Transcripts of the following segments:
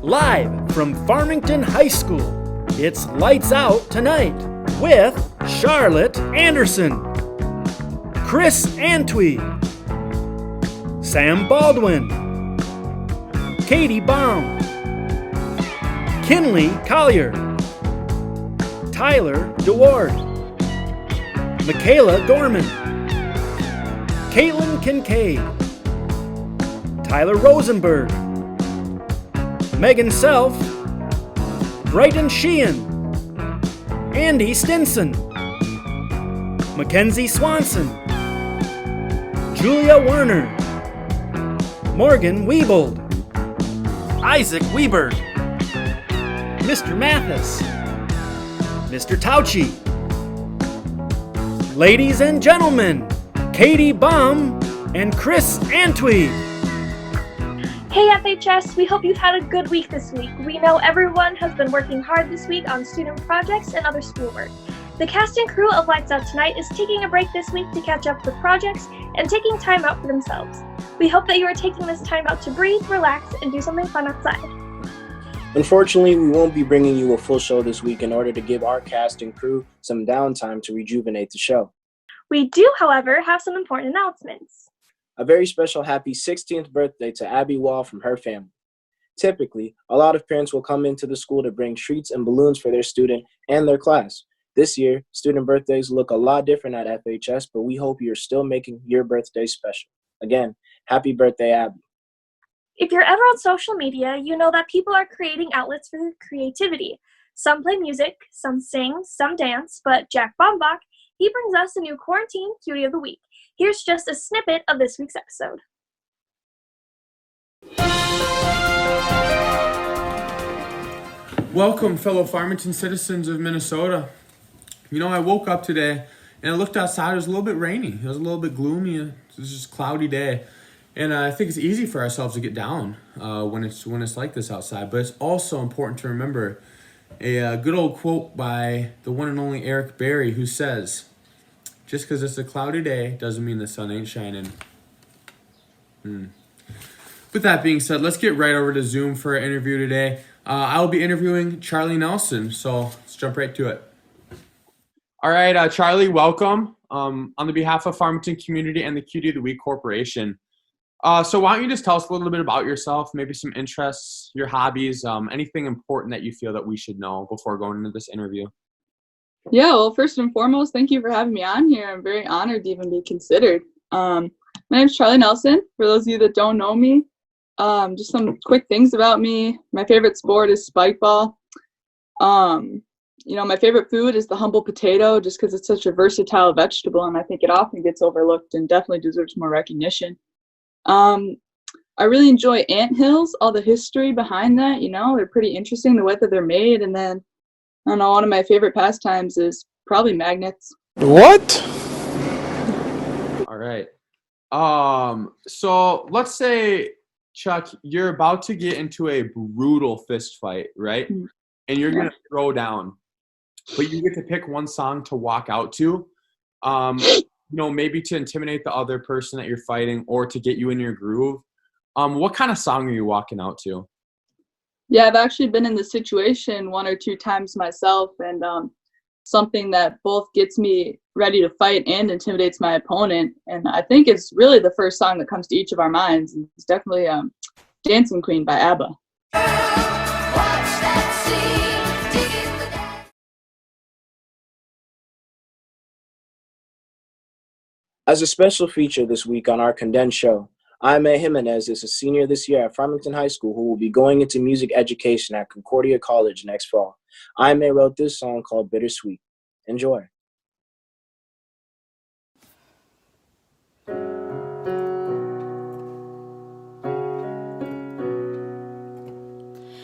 Live from Farmington High School, it's Lights Out Tonight with Charlotte Anderson, Chris Antwi, Sam Baldwin, Katie Baum, Kinley Collier, Tyler DeWard, Michaela Gorman, Caitlin Kincaid, Tyler Rosenberg, Megan Self, Brighton Sheehan, Andy Stinson, Mackenzie Swanson, Julia Werner, Morgan Wiebold, Isaac Weberg, Mr. Mathis, Mr. Toutge. Ladies and gentlemen, Katie Baum and Chris Antwi. Hey FHS, we hope you've had a good week this week. We know everyone has been working hard this week on student projects and other schoolwork. The cast and crew of Lights Out Tonight is taking a break this week to catch up with projects and taking time out for themselves. We hope that you are taking this time out to breathe, relax, and do something fun outside. Unfortunately, we won't be bringing you a full show this week in order to give our cast and crew some downtime to rejuvenate the show. We do, however, have some important announcements. A very special happy 16th birthday to Abby Wall from her family. Typically, a lot of parents will come into the school to bring treats and balloons for their student and their class. This year, student birthdays look a lot different at FHS, but we hope you're still making your birthday special. Again, happy birthday, Abby. If you're ever on social media, you know that people are creating outlets for creativity. Some play music, some sing, some dance, but Jack Bombach, he brings us a new quarantine cutie of the week. Here's just a snippet of this week's episode. Welcome, fellow Farmington citizens of Minnesota. You know, I woke up today and I looked outside. It was a little bit rainy. It was a little bit gloomy. It was just a cloudy day. And I think it's easy for ourselves to get down when it's like this outside. But it's also important to remember a good old quote by the one and only Eric Berry, who says, "Just because it's a cloudy day doesn't mean the sun ain't shining." With that being said, let's get right over to Zoom for our interview today. I will be interviewing Charlie Nelson, so let's jump right to it. All right, Charlie, welcome. On the behalf of Farmington Community and the Cutie of the Week Corporation. So why don't you just tell us a little bit about yourself, maybe some interests, your hobbies, anything important that you feel that we should know before going into this interview? Yeah, well, first and foremost, thank you for having me on here. I'm very honored to even be considered. My name is Charlie Nelson. For those of you that don't know me, just some quick things about me. My favorite sport is spike ball. My favorite food is the humble potato, just because it's such a versatile vegetable, and I think it often gets overlooked and definitely deserves more recognition. I really enjoy anthills, all the history behind that. They're pretty interesting, the way that they're made, and then I don't know, one of my favorite pastimes is probably magnets. What? All right. So let's say, Chuck, you're about to get into a brutal fist fight, right? Mm-hmm. And you're going to throw down, but you get to pick one song to walk out to, maybe to intimidate the other person that you're fighting or to get you in your groove. What kind of song are you walking out to? Yeah, I've actually been in this situation one or two times myself, and something that both gets me ready to fight and intimidates my opponent. And I think it's really the first song that comes to each of our minds. It's definitely Dancing Queen by ABBA. As a special feature this week on our condensed show, Aime Jimenez is a senior this year at Farmington High School who will be going into music education at Concordia College next fall. Aime wrote this song called Bittersweet. Enjoy.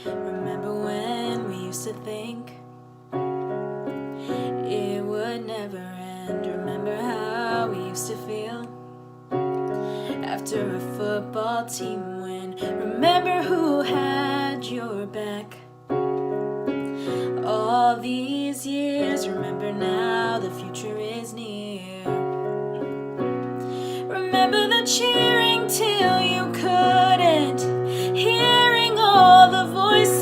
Remember when we used to think it would never end? Remember how we used to feel after a football team win? Remember who had your back all these years? Remember now the future is near. Remember the cheering till you couldn't, hearing all the voices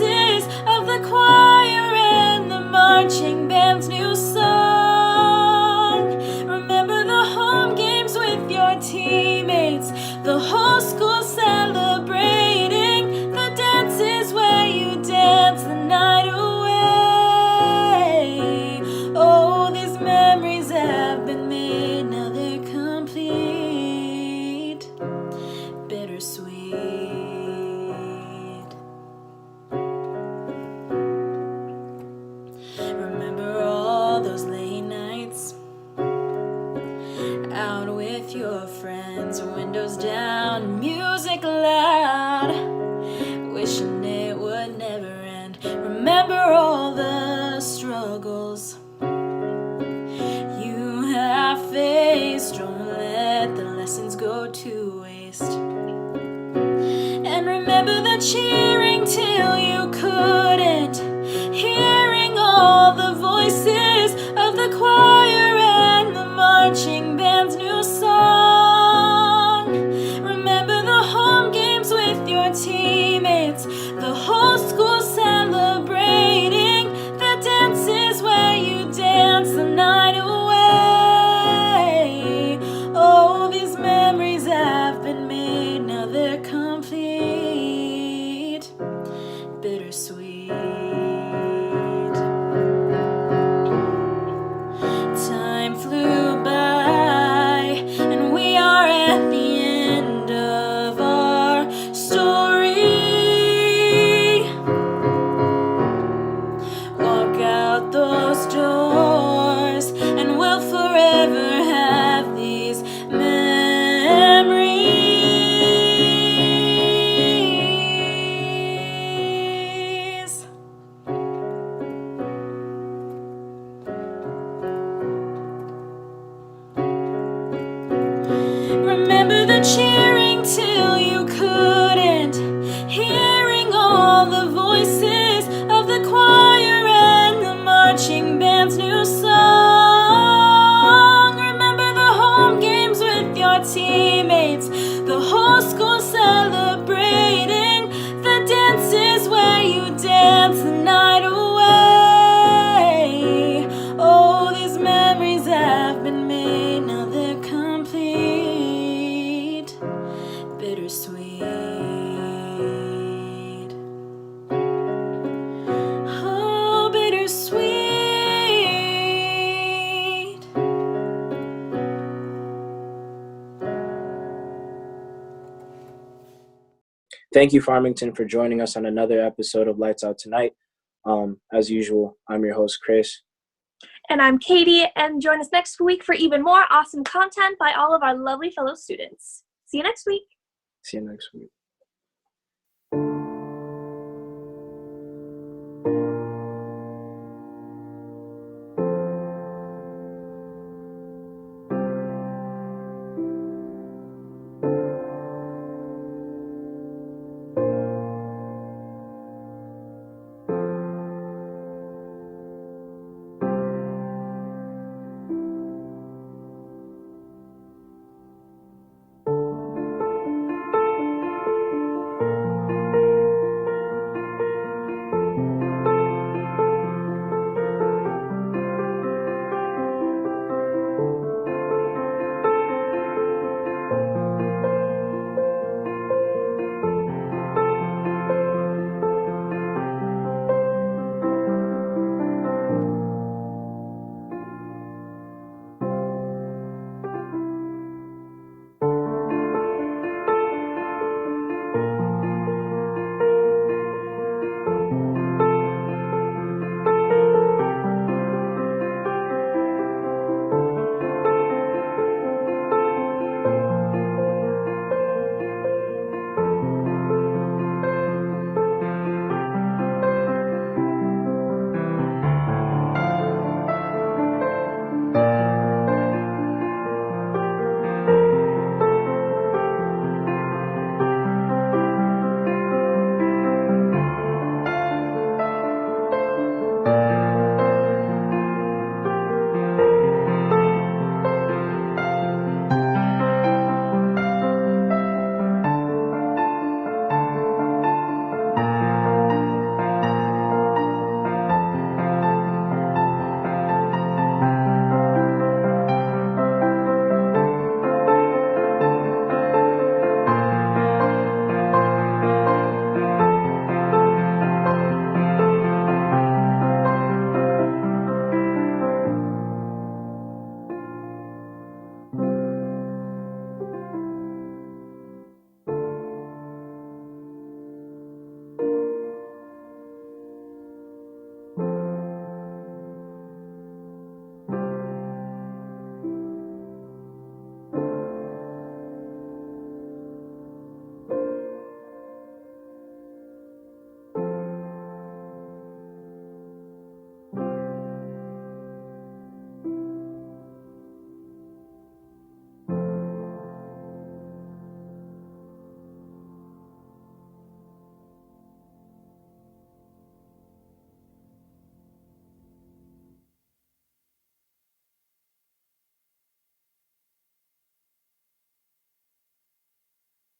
remember all the struggles you have faced. Don't let the lessons go to waste. And remember the cheering till you couldn't, hearing all the voices of the choir and the marching band's new song. Remember the home games with your teammates, the whole school celebrating, the dances where you dance the night away. Oh, these memories have been made, now they're complete. Bittersweet. Time flew by, and we are at the end of our story. Walk out those doors, and we'll forever have these memories. Remember the cheering till you couldn't, hearing all the voices of the choir and the marching band's new song. Remember the home games with your teammates, the whole school celebrating, the dances where you dance the night away. Oh, these memories have been made, now they're complete. Bittersweet. Oh, bittersweet. Thank you, Farmington, for joining us on another episode of Lights Out Tonight. As usual, I'm your host, Chris. And I'm Katie, and join us next week for even more awesome content by all of our lovely fellow students. See you next week. See you next week.